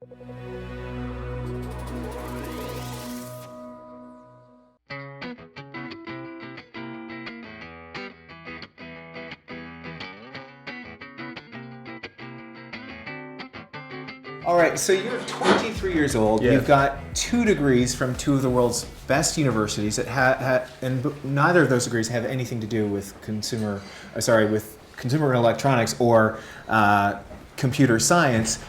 All right, so you're 23 years old. Yes. You've got 2 degrees from 2 of the world's best universities that and neither of those degrees have anything to do with consumer electronics or computer science,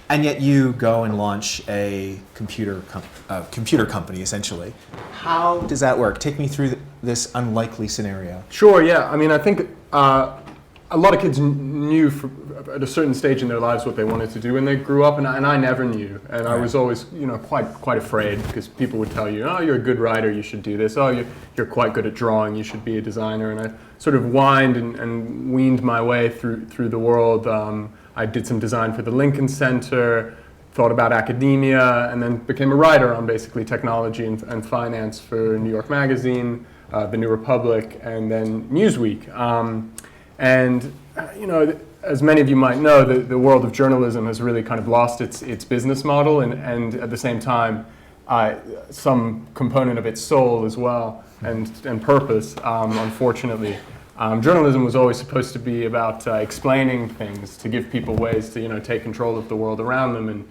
and yet you go and launch a computer company essentially. How does that work? Take me through this unlikely scenario. Sure. Yeah. I mean, I think a lot of kids knew at a certain stage in their lives what they wanted to do when they grew up, and I never knew, and right. I was always, quite afraid because people would tell you, oh, you're a good writer, you should do this. Oh, you're quite good at drawing, you should be a designer. And I sort of whined and weaned my way through the world. I did some design for the Lincoln Center, thought about academia, and then became a writer on basically technology and finance for New York Magazine, The New Republic, and then Newsweek. As many of you might know, the world of journalism has really kind of lost its business model and at the same time some component of its soul as well and purpose, unfortunately. Journalism was always supposed to be about explaining things, to give people ways to take control of the world around them and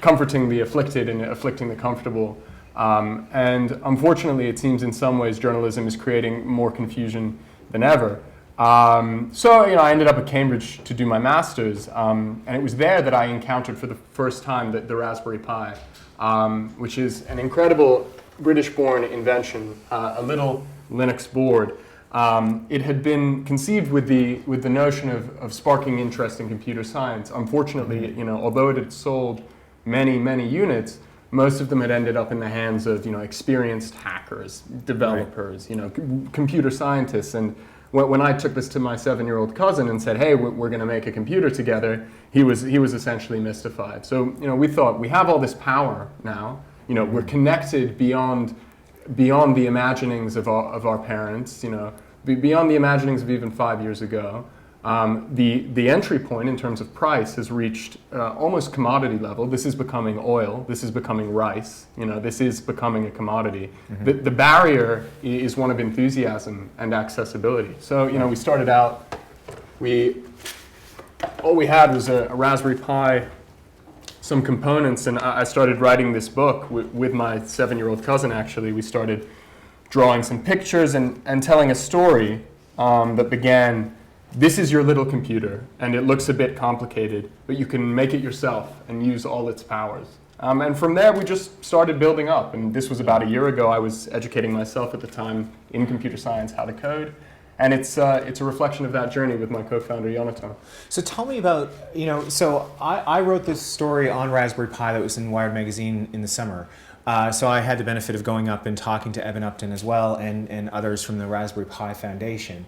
comforting the afflicted and afflicting the comfortable. And unfortunately, it seems in some ways journalism is creating more confusion than ever. So I ended up at Cambridge to do my master's, and it was there that I encountered for the first time the Raspberry Pi, which is an incredible British-born invention, a little Linux board. It had been conceived with the notion of sparking interest in computer science. Unfortunately, although it had sold many units, most of them had ended up in the hands of experienced hackers, developers, right. Computer scientists. And when I took this to my 7-year-old cousin and said, "Hey, we're going to make a computer together," he was essentially mystified. So we thought, we have all this power now. We're connected beyond the imaginings of our parents. Beyond the imaginings of even 5 years ago. The entry point in terms of price has reached almost commodity level. This is becoming oil. This is becoming rice. This is becoming a commodity. Mm-hmm. The barrier is one of enthusiasm and accessibility. So we started out. All we had was a Raspberry Pi, some components, and I started writing this book with my 7-year-old cousin. Actually, we started drawing some pictures and telling a story that began. This is your little computer, and it looks a bit complicated, but you can make it yourself and use all its powers. And from there, we just started building up. And this was about a year ago. I was educating myself at the time in computer science how to code. And it's a reflection of that journey with my co-founder, Jonathan. So tell me about, so I wrote this story on Raspberry Pi that was in Wired magazine in the summer. So I had the benefit of going up and talking to Evan Upton as well and others from the Raspberry Pi Foundation.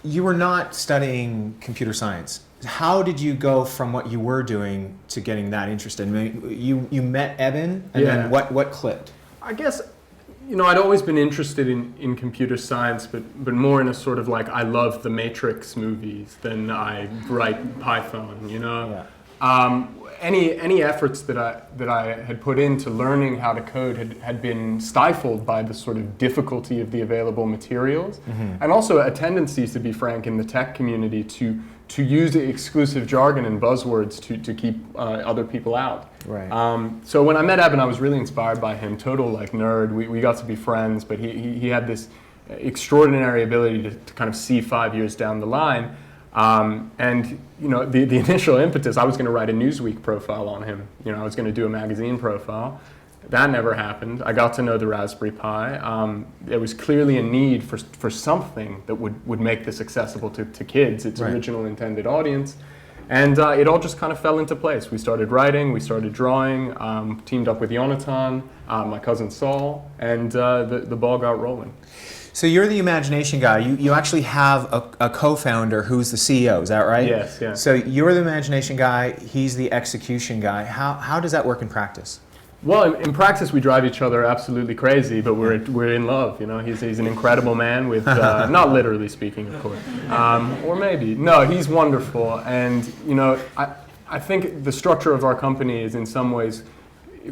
You were not studying computer science. How did you go from what you were doing to getting that interested? I mean, you met Evan, and then what clicked? I guess, I'd always been interested in computer science, but more in a sort of like, I love the Matrix movies than I write Python, Yeah. Any efforts that I had put into learning how to code had been stifled by the sort of difficulty of the available materials, mm-hmm. and also a tendency, to be frank, in the tech community to use exclusive jargon and buzzwords to keep other people out. Right. So when I met Evan, I was really inspired by him. Total nerd. We got to be friends, but he had this extraordinary ability to kind of see 5 years down the line. The initial impetus, I was going to write a Newsweek profile on him. I was going to do a magazine profile. That never happened. I got to know the Raspberry Pi. There was clearly a need for something that would make this accessible to kids, its right. original intended audience. And it all just kind of fell into place. We started writing, we started drawing, teamed up with Jonathan, my cousin Saul, and the ball got rolling. So you're the imagination guy. You actually have a co-founder who's the CEO, is that right? Yes, yeah. So you're the imagination guy, he's the execution guy. How does that work in practice? Well, in practice we drive each other absolutely crazy, but we're in love. He's an incredible man with, not literally speaking, of course, or maybe. No, he's wonderful, and I think the structure of our company is in some ways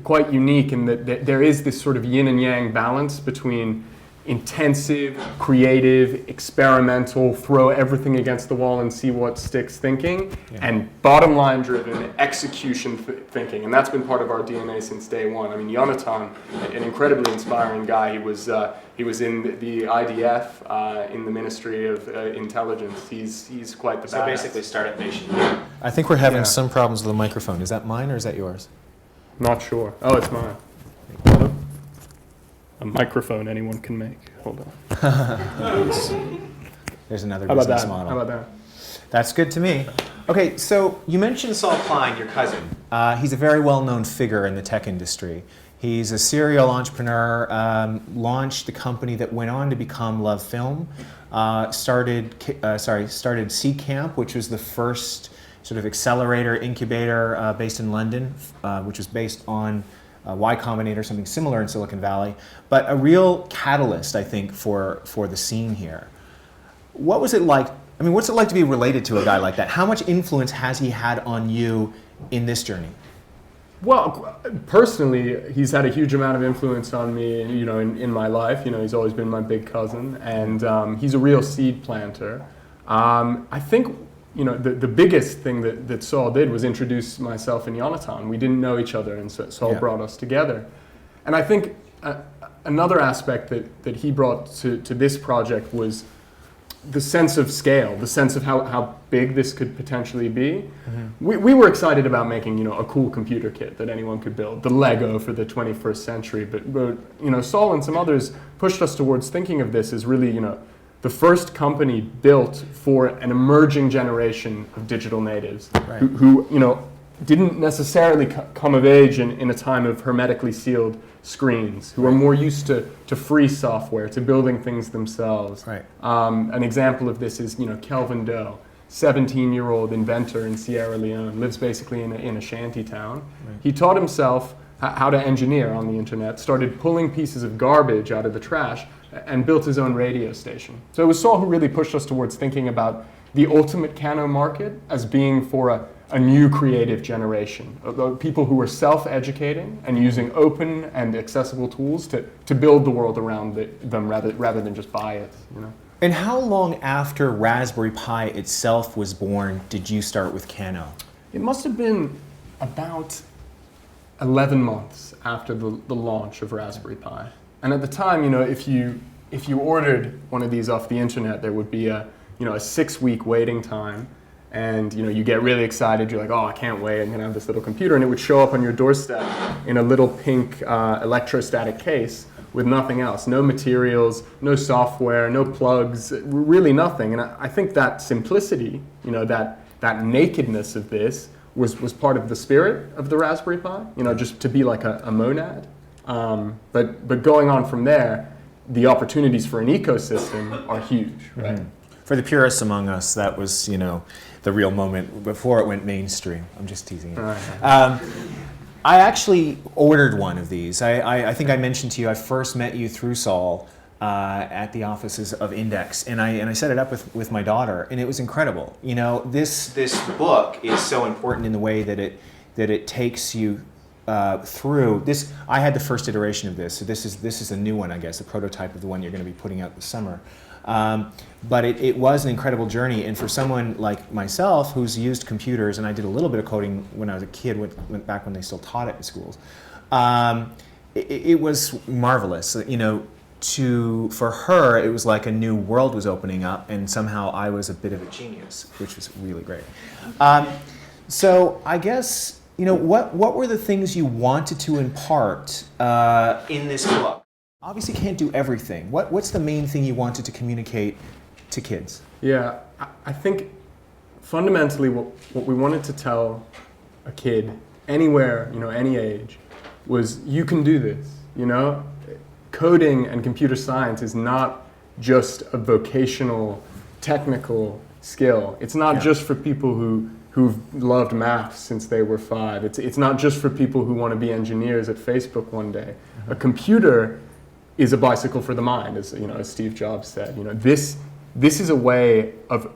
quite unique in that there is this sort of yin and yang balance between intensive, creative, experimental, throw everything against the wall and see what sticks thinking, and bottom line driven execution thinking. And that's been part of our DNA since day one. I mean, Jonathan, an incredibly inspiring guy, he was in the IDF, in the Ministry of Intelligence. He's quite the badass. So basically Startup Nation. I think we're having some problems with the microphone. Is that mine or is that yours? Not sure. Oh, it's mine. A microphone anyone can make. Hold on. There's another How about business that? model. How about that? That's good to me. Okay, so you mentioned Saul Klein, your cousin. He's a very well-known figure in the tech industry. He's a serial entrepreneur, launched the company that went on to become Love Film, started C Camp, which was the first sort of accelerator, incubator based in London, which was based on Y Combinator, something similar in Silicon Valley, but a real catalyst, I think, for the scene here. What was it like? I mean, what's it like to be related to a guy like that? How much influence has he had on you in this journey? Well, personally, he's had a huge amount of influence on me, in my life. He's always been my big cousin, and he's a real seed planter. I think, the biggest thing that Saul did was introduce myself and Jonathan. We didn't know each other, and so Saul brought us together. And I think another aspect that he brought to this project was the sense of scale, the sense of how big this could potentially be. Mm-hmm. We were excited about making, a cool computer kit that anyone could build, the Lego for the 21st century. But Saul and some others pushed us towards thinking of this as really, the first company built for an emerging generation of digital natives, right, who didn't necessarily come of age in a time of hermetically sealed screens, who are more used to free software, to building things themselves. Right. An example of this is Kelvin Doe, 17-year-old inventor in Sierra Leone, lives basically in a shanty town. Right. He taught himself how to engineer on the internet, started pulling pieces of garbage out of the trash, and built his own radio station. So it was Saul who really pushed us towards thinking about the ultimate Cano market as being for a new creative generation, of people who are self-educating and using open and accessible tools to build the world around them rather than just buy it. And how long after Raspberry Pi itself was born did you start with Cano? It must have been about 11 months after the launch of Raspberry Pi. And at the time, if you ordered one of these off the internet, there would be a 6-week waiting time, and you get really excited. You're like, oh, I can't wait! I'm gonna have this little computer, and it would show up on your doorstep in a little pink electrostatic case with nothing else, no materials, no software, no plugs, really nothing. And I think that simplicity, that nakedness of this was part of the spirit of the Raspberry Pi. Just to be like a monad. But going on from there, the opportunities for an ecosystem are huge, right? Mm-hmm. For the purists among us, that was, the real moment before it went mainstream. I'm just teasing you. Right. I actually ordered one of these. I think I mentioned to you, I first met you through Saul at the offices of Index, and I set it up with my daughter, and it was incredible. This book is so important in the way that it takes you through this. I had the first iteration of this, so this is a new one, I guess, a prototype of the one you're going to be putting out this summer. But it was an incredible journey, and for someone like myself who's used computers, and I did a little bit of coding when I was a kid, went back when they still taught it in schools, it was marvelous. For her, it was like a new world was opening up, and somehow I was a bit of a genius, which was really great. So I guess, what were the things you wanted to impart in this book? Obviously can't do everything. What's the main thing you wanted to communicate to kids? Yeah, I think fundamentally what we wanted to tell a kid anywhere, any age, was you can do this. Coding and computer science is not just a vocational, technical skill. It's not just for people who've loved math since they were 5. It's not just for people who want to be engineers at Facebook one day. Mm-hmm. A computer is a bicycle for the mind, as Steve Jobs said. This is a way of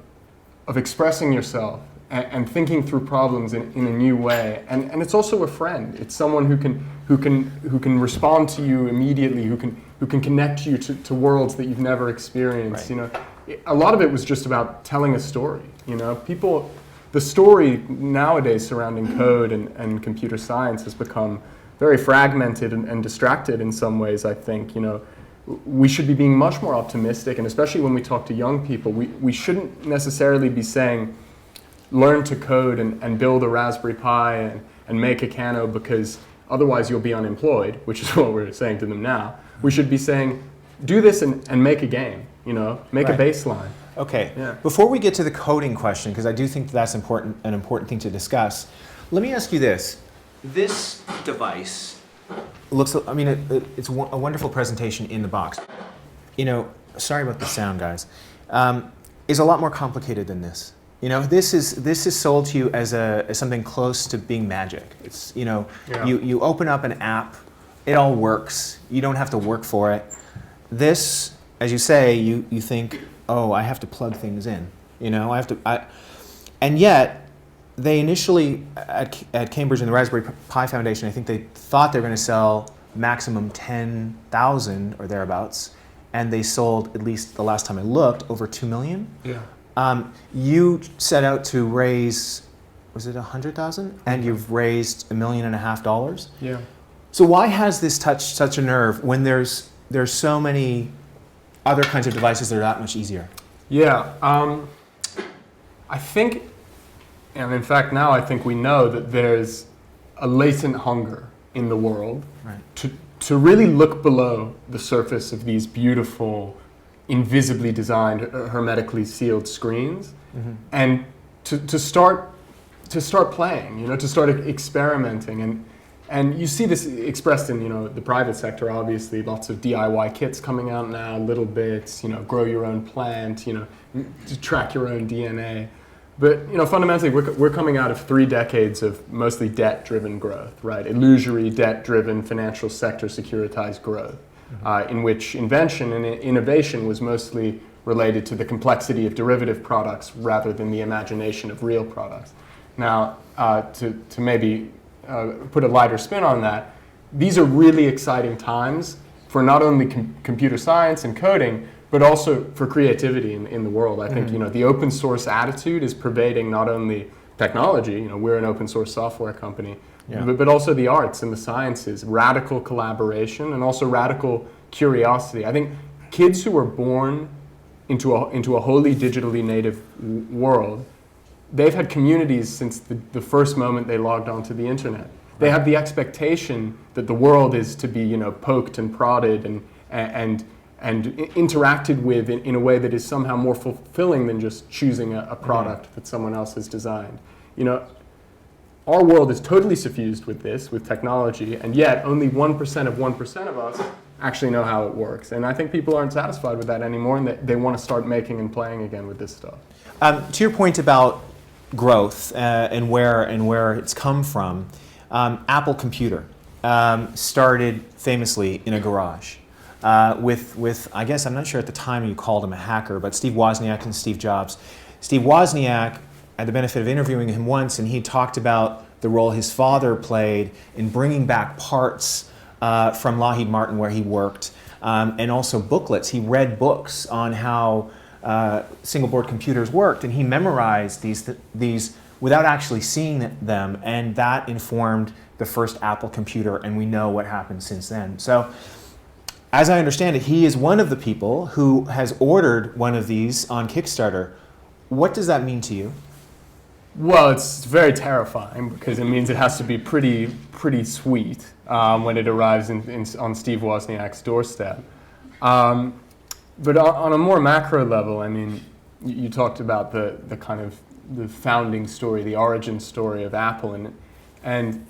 expressing yourself and thinking through problems in a new way. And it's also a friend. It's someone who can respond to you immediately, who can connect you to worlds that you've never experienced. Right. A lot of it was just about telling a story. The story nowadays surrounding code and computer science has become very fragmented and distracted in some ways, I think. We should be being much more optimistic, and especially when we talk to young people, we shouldn't necessarily be saying, learn to code and build a Raspberry Pi and make a Cano because otherwise you'll be unemployed, which is what we're saying to them now. We should be saying, do this and make a game, make a baseline. Okay, Yeah. Before we get to the coding question, because I do think that's an important thing to discuss, let me ask you this. This device looks, it's a wonderful presentation in the box. Sorry about the sound, guys. Is a lot more complicated than this. This is sold to you as something close to being magic. It's you open up an app, it all works. You don't have to work for it. This, as you say, you think, oh, I have to plug things in. And yet they initially at Cambridge and the Raspberry Pi Foundation, I think they thought they were going to sell maximum 10,000 or thereabouts, and they sold, at least the last time I looked, over 2 million. Yeah. You set out to raise, was it 100,000? And you've raised $1.5 million. Yeah. So why has this touched such a nerve when there's so many other kinds of devices that are that much easier? Yeah. I think, and in fact now I think we know that there's a latent hunger in the world to really look below the surface of these beautiful, invisibly designed, hermetically sealed screens, and to start playing, to start experimenting, and you see this expressed in the private sector. Obviously, lots of DIY kits coming out now, little bits, grow your own plant, to track your own DNA. But fundamentally, we're coming out of 3 decades of mostly debt-driven growth, right? Illusory, debt-driven, financial sector securitized growth, in which invention and innovation was mostly related to the complexity of derivative products rather than the imagination of real products. Now, to maybe put a lighter spin on that, these are really exciting times for not only computer science and coding, but also for creativity in the world. I think the open source attitude is pervading not only technology, we're an open source software company, but also the arts and the sciences, radical collaboration, and also radical curiosity. I think kids who are born into a wholly digitally native world, they've had communities since the first moment they logged onto the internet. They have the expectation that the world is to be, poked and prodded and interacted with in a way that is somehow more fulfilling than just choosing a product that someone else has designed. Our world is totally suffused with this, with technology, and yet only 1% of 1% of us actually know how it works. And I think people aren't satisfied with that anymore, and they want to start making and playing again with this stuff. To your point about growth and where it's come from, Apple Computer started famously in a garage. With I guess, I'm not sure at the time you called him a hacker, but Steve Wozniak and Steve Jobs. Steve Wozniak, I had the benefit of interviewing him once, and he talked about the role his father played in bringing back parts from Lockheed Martin where he worked, and also booklets. He read books on how single board computers worked, and he memorized these without actually seeing them, and that informed the first Apple computer, and we know what happened since then. So, as I understand it, he is one of the people who has ordered one of these on Kickstarter. What does that mean to you? Well, it's very terrifying because it means it has to be pretty sweet when it arrives on Steve Wozniak's doorstep. But on a more macro level, I mean, you talked about the kind of the founding story, the origin story of Apple, and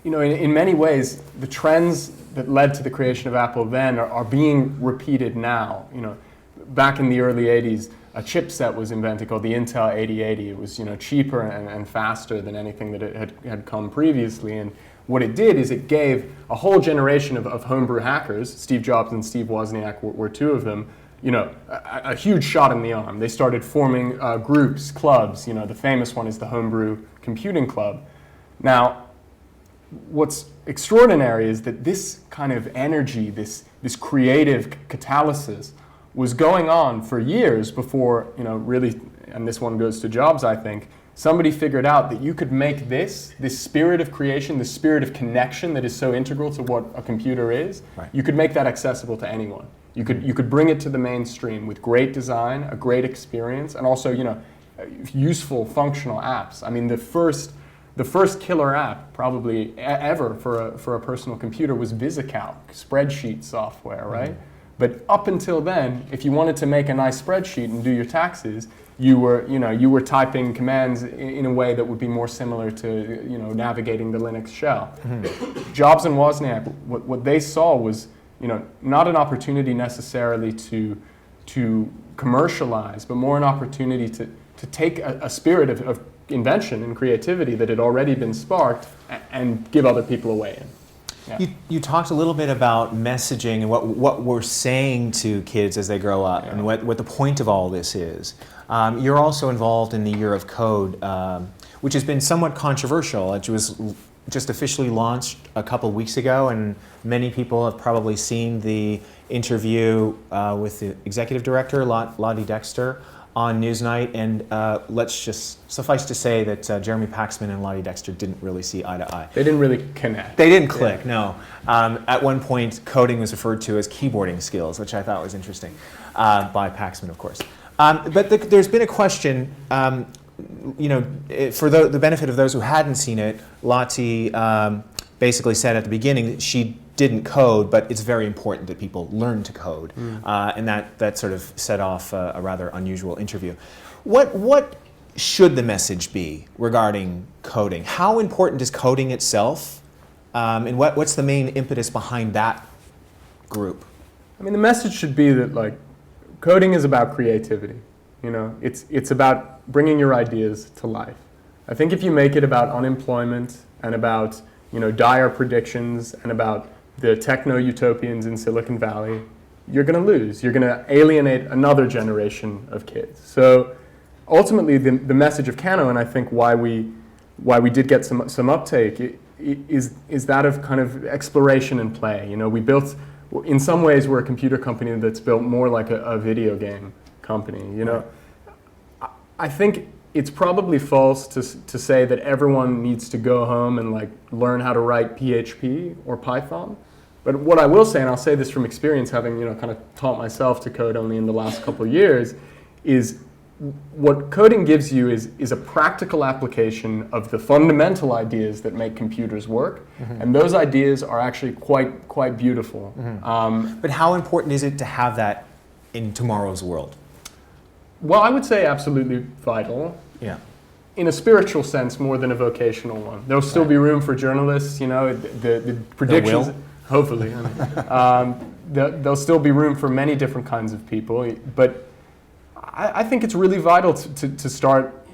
in many ways, the trends that led to the creation of Apple then are being repeated now. Back in the early 80s, a chipset was invented called the Intel 8080. It was cheaper and faster than anything that it had come previously. And what it did is it gave a whole generation of homebrew hackers, Steve Jobs and Steve Wozniak were 2 of them, a huge shot in the arm. They started forming groups, clubs. The famous one is the Homebrew Computing Club. Now, what's extraordinary is that this kind of energy, this creative catalysis, was going on for years before, really, and this one goes to Jobs, I think, somebody figured out that you could make this spirit of creation, this spirit of connection that is so integral to what a computer is, right. You could make that accessible to anyone. You could bring it to the mainstream with great design, a great experience, and also, useful, functional apps. I mean, the first killer app probably ever for a personal computer was VisiCalc, spreadsheet software, right? Mm-hmm. But up until then, if you wanted to make a nice spreadsheet and do your taxes, you were typing commands in a way that would be more similar to navigating the Linux shell. Mm-hmm. Jobs and Wozniak, what they saw was not an opportunity necessarily to commercialize, but more an opportunity to take a spirit of invention and creativity that had already been sparked and give other people a way in. Yeah. You talked a little bit about messaging and what we're saying to kids as they grow up, and what the point of all this is. You're also involved in the Year of Code, which has been somewhat controversial. It was just officially launched a couple weeks ago, and many people have probably seen the interview with the executive director, Lottie Dexter, on Newsnight, and let's just suffice to say that Jeremy Paxman and Lottie Dexter didn't really see eye to eye. They didn't really connect. They didn't click, no. At one point, coding was referred to as keyboarding skills, which I thought was interesting, by Paxman, of course. But there's been a question, for the benefit of those who hadn't seen it, Lottie basically said at the beginning that she didn't code, but it's very important that people learn to code. And that sort of set off a rather unusual interview. What should the message be regarding coding? How important is coding itself? And what's the main impetus behind that group? I mean, the message should be that coding is about creativity. It's about bringing your ideas to life. I think if you make it about unemployment and about dire predictions and about the techno-utopians in Silicon Valley, you're going to lose. You're going to alienate another generation of kids. So ultimately, the message of Cano, and I think why we did get some uptake, is that of kind of exploration and play. We built, in some ways, we're a computer company that's built more like a video game company. I think it's probably false to say that everyone needs to go home and learn how to write PHP or Python. But what I will say, and I'll say this from experience, having kind of taught myself to code only in the last couple of years, is what coding gives you is a practical application of the fundamental ideas that make computers work, mm-hmm. and those ideas are actually quite beautiful. Mm-hmm. But how important is it to have that in tomorrow's world? Well, I would say absolutely vital. Yeah. In a spiritual sense, more than a vocational one. There'll still be room for journalists. The predictions. There will. Hopefully. There'll still be room for many different kinds of people, but I think it's really vital to start,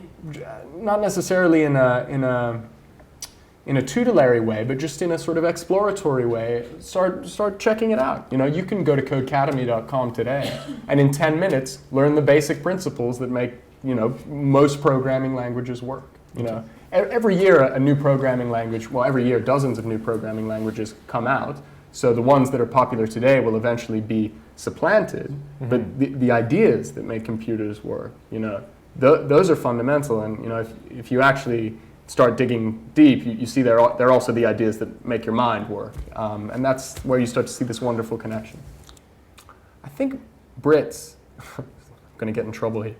not necessarily in a tutelary way, but just in a sort of exploratory way. Start checking it out. You can go to codecademy.com today, and in 10 minutes learn the basic principles that make most programming languages work. Every year a new programming language, every year dozens of new programming languages come out. So the ones that are popular today will eventually be supplanted. Mm-hmm. But the ideas that make computers work, those are fundamental. And if you actually start digging deep, you see they're also the ideas that make your mind work. And that's where you start to see this wonderful connection. I think Brits, I'm going to get in trouble here,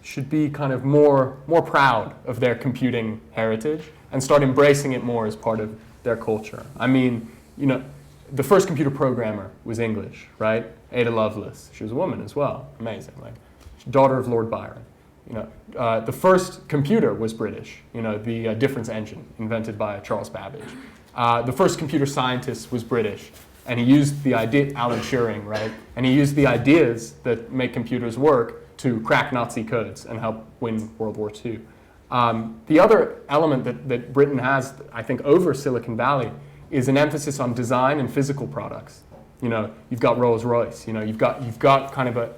should be kind of more proud of their computing heritage and start embracing it more as part of their culture. I mean, the first computer programmer was English, right? Ada Lovelace. She was a woman as well. Amazing. Daughter of Lord Byron. The first computer was British. The difference engine invented by Charles Babbage. The first computer scientist was British. And he used the idea, Alan Turing, right? And he used the ideas that make computers work to crack Nazi codes and help win World War II. The other element that Britain has, I think, over Silicon Valley is an emphasis on design and physical products. You know, you've got Rolls Royce. You know, you've got kind of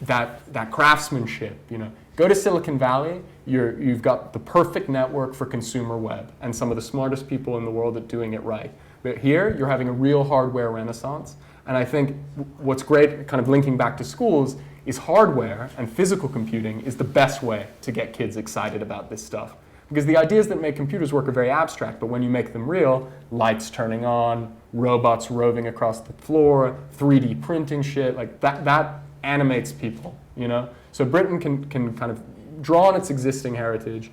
that craftsmanship. You know, go to Silicon Valley. You've got the perfect network for consumer web and some of the smartest people in the world at doing it right. But here, you're having a real hardware renaissance. And I think what's great, kind of linking back to schools, is hardware and physical computing is the best way to get kids excited about this stuff. Because the ideas that make computers work are very abstract, but when you make them real, lights turning on, robots roving across the floor, 3D printing shit, like that animates people, you know? So Britain can kind of draw on its existing heritage,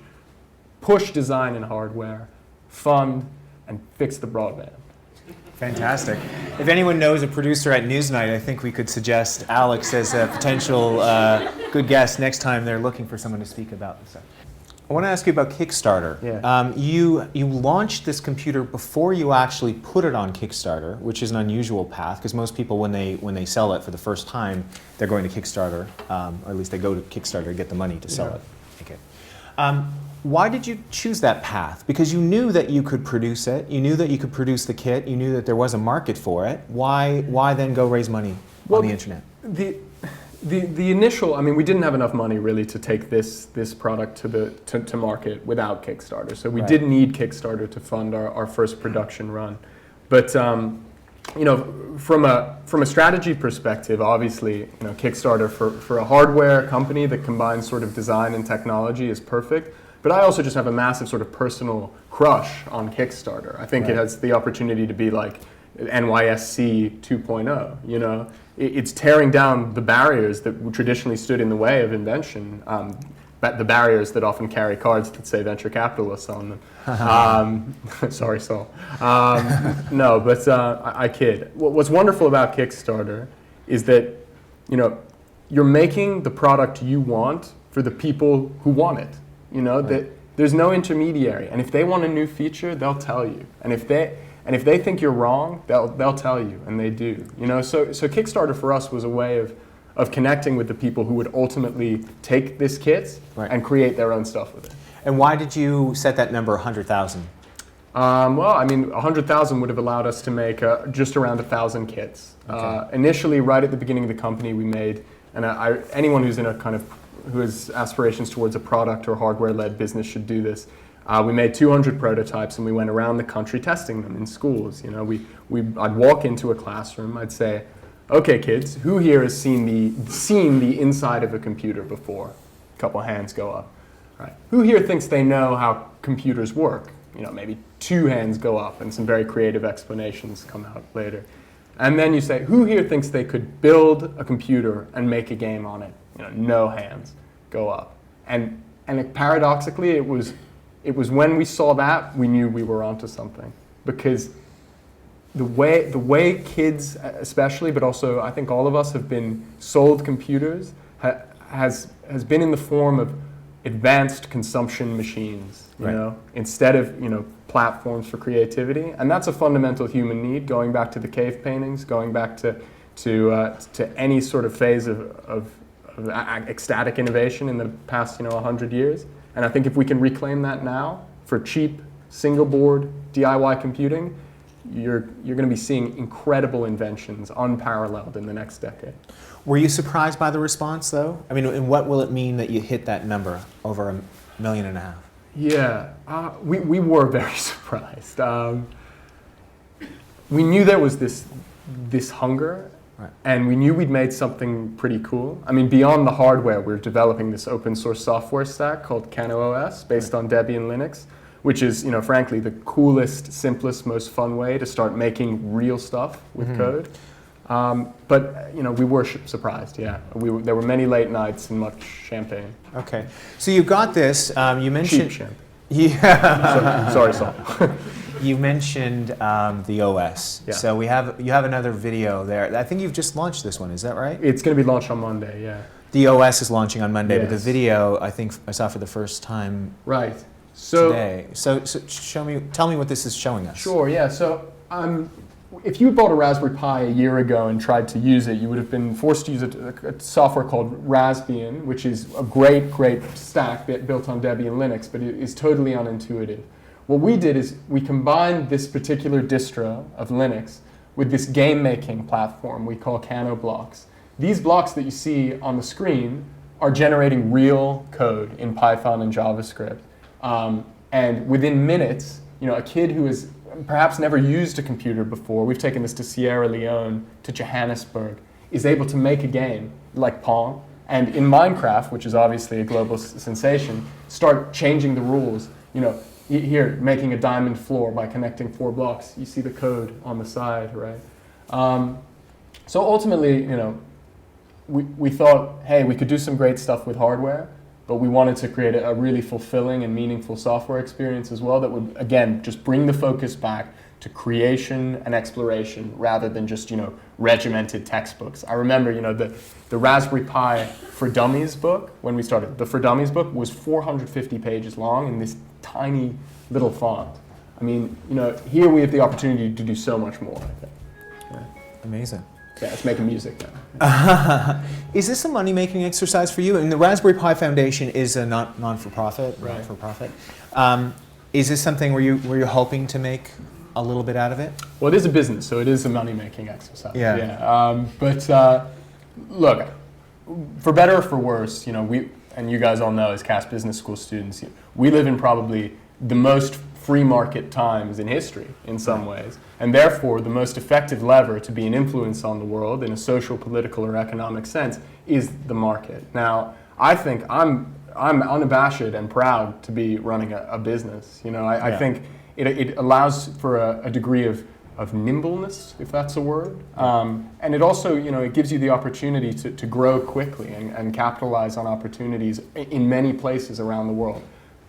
push design and hardware, fund, and fix the broadband. Fantastic. If anyone knows a producer at Newsnight, I think we could suggest Alex as a potential good guest next time they're looking for someone to speak about this stuff. I want to ask you about Kickstarter. Yeah. You launched this computer before you actually put it on Kickstarter, which is an unusual path, because most people, when they sell it for the first time, they're going to Kickstarter, or at least they go to Kickstarter to get the money to sell it. Okay. Why did you choose that path? Because you knew that you could produce it, you knew that you could produce the kit, you knew that there was a market for it. Why then go raise money on the internet? The initial, I mean, we didn't have enough money really to take this product to market without Kickstarter. So we did need Kickstarter to fund our first production run. But you know, from a strategy perspective, obviously, you know, Kickstarter for a hardware company that combines sort of design and technology is perfect. But I also just have a massive sort of personal crush on Kickstarter. I think it has the opportunity to be like NYSC 2.0, you know? It's tearing down the barriers that traditionally stood in the way of invention, the barriers that often carry cards that say venture capitalists on them. Sorry, Saul. No, but I kid. What's wonderful about Kickstarter is that, you know, you're making the product you want for the people who want it. You know, that there's no intermediary, and if they want a new feature, they'll tell you. And if they think you're wrong, they'll tell you, and they do. You know, so Kickstarter for us was a way of connecting with the people who would ultimately take this kit and create their own stuff with it. And why did you set that number 100,000? Well, I mean, 100,000 would have allowed us to make just around 1,000 kits. Okay. Initially, right at the beginning of the company, we made, and anyone who's in a kind of who has aspirations towards a product or hardware-led business should do this. We made 200 prototypes, and we went around the country testing them in schools. You know, I'd walk into a classroom, I'd say, "Okay, kids, who here has seen the inside of a computer before?" A couple hands go up. All right. Who here thinks they know how computers work? You know, maybe 2 hands go up, and some very creative explanations come out later. And then you say, "Who here thinks they could build a computer and make a game on it?" You know, no hands go up. And paradoxically, it was when we saw that we knew we were onto something, because the way kids, especially, but also I think all of us have been sold computers has been in the form of advanced consumption machines, you know, instead of, you know, platforms for creativity. And that's a fundamental human need, going back to the cave paintings, going back to any sort of phase of ecstatic innovation in the past, you know, 100 years. And I think if we can reclaim that now for cheap, single board, DIY computing, you're going to be seeing incredible inventions, unparalleled in the next decade. Were you surprised by the response, though? I mean, and what will it mean that you hit that number, over 1.5 million? Yeah, we were very surprised. We knew there was this hunger. And we knew we'd made something pretty cool. I mean, beyond the hardware, we're developing this open source software stack called Cano OS, based on Debian Linux, which is, you know, frankly, the coolest, simplest, most fun way to start making real stuff with code. But, you know, we were surprised, yeah. There were many late nights and much champagne. Okay. So you got this, you mentioned... Cheap champagne. Yeah. Sorry, Saul. You mentioned the OS. Yeah. So you have another video there. I think you've just launched this one, is that right? It's going to be launched on Monday, yeah. The OS is launching on Monday, Yes. but the video I think I saw for the first time today. So tell me what this is showing us. Sure, yeah. So if you bought a Raspberry Pi a year ago and tried to use it, you would have been forced to use a software called Raspbian, which is a great stack built on Debian Linux, but it is totally unintuitive. What we did is we combined this particular distro of Linux with this game-making platform we call Cano blocks. These blocks that you see on the screen are generating real code in Python and JavaScript. And within minutes, a kid who has perhaps never used a computer before, we've taken this to Sierra Leone, to Johannesburg, is able to make a game like Pong, and in Minecraft, which is obviously a global sensation, start changing the rules. Here, making a diamond floor by connecting 4 blocks. You see the code on the side, right? So ultimately, we thought, hey, we could do some great stuff with hardware, but we wanted to create a really fulfilling and meaningful software experience as well that would, again, just bring the focus back to creation and exploration rather than just, regimented textbooks. I remember, the Raspberry Pi for Dummies book, when we started, the For Dummies book was 450 pages long in this tiny little font. I mean, here we have the opportunity to do so much more, I think. Yeah. Amazing. Yeah, it's making music now. Is this a money-making exercise for you? And the Raspberry Pi Foundation is a non-for-profit. Right. Not-for-profit. Is this something where you're hoping to make a little bit out of it? Well, it is a business, so it is a money-making exercise. Yeah. But look, for better or for worse, we, and you guys all know as Cass Business School students, we live in probably the most free market times in history in some ways, and therefore the most effective lever to be an influence on the world in a social, political, or economic sense is the market. Now, I think I'm unabashed and proud to be running a business. I think it allows for a degree of nimbleness, if that's a word, and it also it gives you the opportunity to grow quickly and capitalize on opportunities in many places around the world.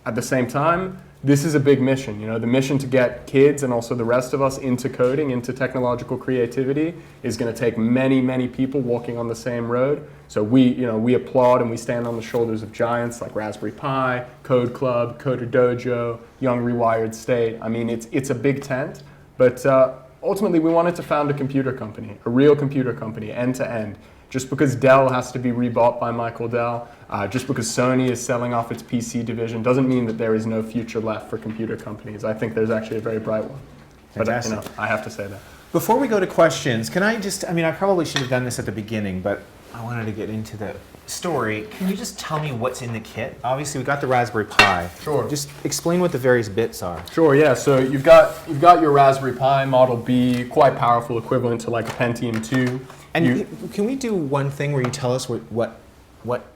At the same time, this is a big mission. The mission to get kids and also the rest of us into coding, into technological creativity, is going to take many, many people walking on the same road. So we applaud and we stand on the shoulders of giants like Raspberry Pi, Code Club, Coder Dojo, Young Rewired State. I mean, it's a big tent, but ultimately we wanted to found a computer company, a real computer company, end to end. Just because Dell has to be rebought by Michael Dell, just because Sony is selling off its PC division, doesn't mean that there is no future left for computer companies. I think there's actually a very bright one. Fantastic. But I have to say that. Before we go to questions, can I just, I probably should have done this at the beginning, but I wanted to get into the story. Can you just tell me what's in the kit? Obviously, we got the Raspberry Pi. Sure. Just explain what the various bits are. Sure, yeah. So you've got your Raspberry Pi Model B, quite powerful, equivalent to like a Pentium 2. And can we do one thing where you tell us what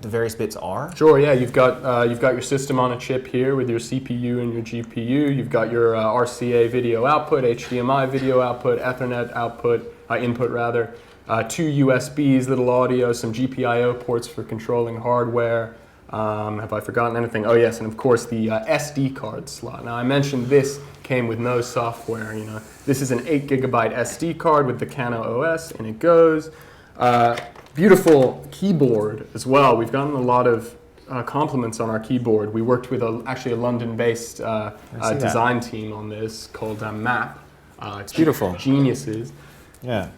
the various bits are? Sure, yeah. You've got your system on a chip here with your CPU and your GPU. You've got your RCA video output, HDMI video output, Ethernet input rather. 2 USBs, little audio, some GPIO ports for controlling hardware. Have I forgotten anything? Oh yes, and of course the SD card slot. Now I mentioned this came with no software. This is an 8 gigabyte SD card with the Cano OS, and it goes. Beautiful keyboard as well. We've gotten a lot of compliments on our keyboard. We worked with actually a London-based design team on this called MAP. It's beautiful. Geniuses. Yeah.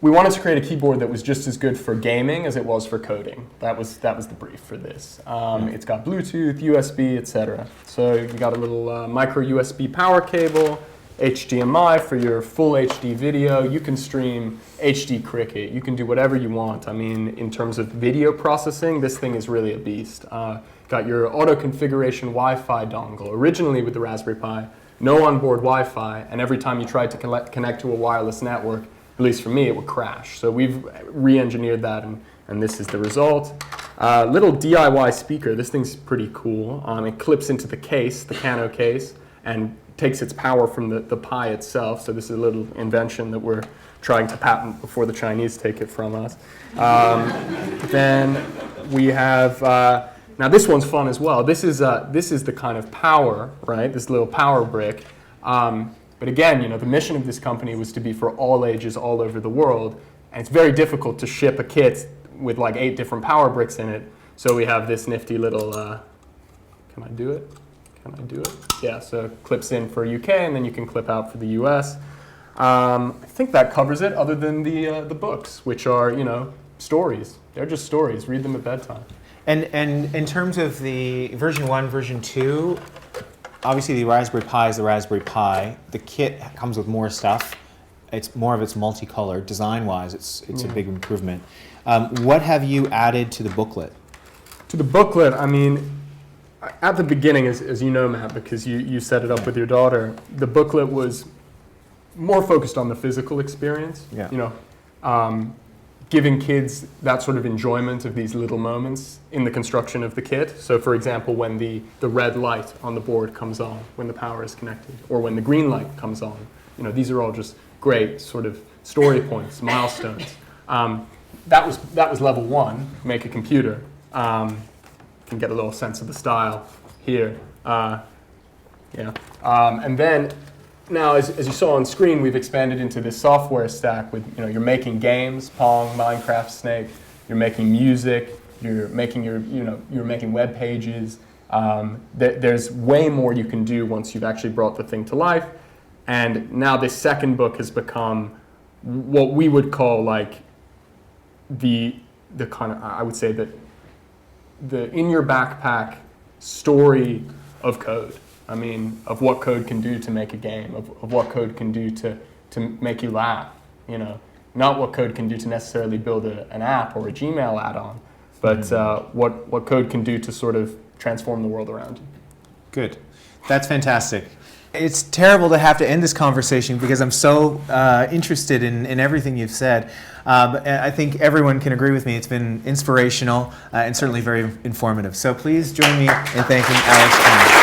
We wanted to create a keyboard that was just as good for gaming as it was for coding. That was the brief for this. It's got Bluetooth, USB, etc. So you got a little micro USB power cable, HDMI for your full HD video. You can stream HD cricket. You can do whatever you want. In terms of video processing, this thing is really a beast. Got your auto configuration Wi-Fi dongle. Originally with the Raspberry Pi, no onboard Wi-Fi, and every time you tried to connect to a wireless network, at least for me, it would crash. So we've re-engineered that, and this is the result. Little DIY speaker. This thing's pretty cool. It clips into the case, the Cano case, and takes its power from the Pi itself. So this is a little invention that we're trying to patent before the Chinese take it from us. Then we have, now this one's fun as well. This is the kind of power, right? This little power brick. But again, the mission of this company was to be for all ages all over the world, and it's very difficult to ship a kit with like 8 different power bricks in it. So we have this nifty little, can I do it? Can I do it? Yeah, so clips in for UK, and then you can clip out for the US. I think that covers it, other than the books, which are, stories. They're just stories. Read them at bedtime. And in terms of the version 1, version 2, obviously the Raspberry Pi is the Raspberry Pi. The kit comes with more stuff. it's more of it's multicolored. Design-wise, it's a big improvement. What have you added to the booklet? To the booklet, I mean, at the beginning, as you know, Matt, because you set it up with your daughter, the booklet was more focused on the physical experience. Yeah. You know, giving kids that sort of enjoyment of these little moments in the construction of the kit. So, for example, when the red light on the board comes on, when the power is connected, or when the green light comes on, you know, these are all just great sort of story points, milestones. That was level one. Make a computer. Can get a little sense of the style here. And then now, as you saw on screen, we've expanded into this software stack with, you know, you're making games, Pong, Minecraft, Snake, you're making music, you're making you're making web pages. There's way more you can do once you've actually brought the thing to life. And now this second book has become what we would call like the kind of, I would say that the in your backpack story of code. I mean, of what code can do to make a game, of what code can do to make you laugh, you know. Not what code can do to necessarily build an app or a Gmail add-on, but what code can do to sort of transform the world around you. Good. That's fantastic. It's terrible to have to end this conversation because I'm so interested in everything you've said. But I think everyone can agree with me. It's been inspirational and certainly very informative. So please join me in thanking Alex Klein.